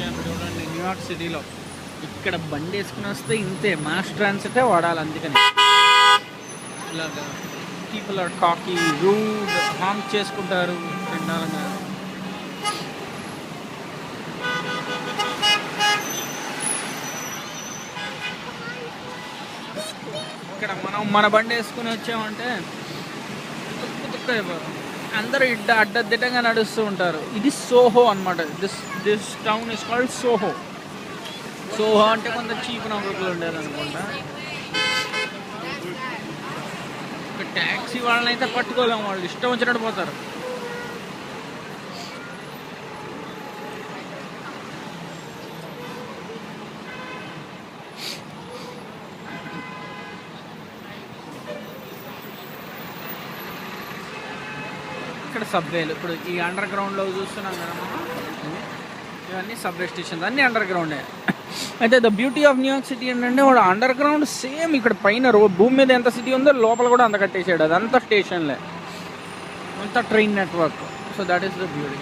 వచ్చాను చూడండి న్యూయార్క్ సిటీలో. ఇక్కడ బండి వేసుకుని వస్తే ఇంతే, మాస్ ట్రాన్సిటే వాడాలి. అందుకని ఇలాగా పీపుల్ ఆర్ కాకీ, రూడ్, హామ్ చేసుకుంటారు చండాలంగా. ఇక్కడ మనం మన బండి వేసుకుని వచ్చామంటే అందరూ అడ్డదిడ్డంగా నడుస్తూ ఉంటారు. ఇది సోహో అనమాట. This town is called SOHO. SOHO అంటే కొంత చీప్ నౌకర్లు ఉండేది అనుకుంటా. ఒక ట్యాక్సీ వాళ్ళని అయితే పట్టుకోలేము, వాళ్ళు ఇష్టం వచ్చినట్టు పోతారు. ఇక్కడ సబ్వేలు, ఇప్పుడు ఈ అండర్ గ్రౌండ్లో చూస్తున్నాం కదా మనం, ఇవన్నీ సబ్వే స్టేషన్స్, అన్నీ అండర్ గ్రౌండే. అయితే the beauty of New York city ఏంటంటే వాడు అండర్ గ్రౌండ్ సేమ్ ఇక్కడ పైన భూమి మీద ఎంత సిటీ ఉందో లోపల కూడా అంత కట్టేసాడు. అదంతా స్టేషన్లే, అంతా train network. So that is the beauty.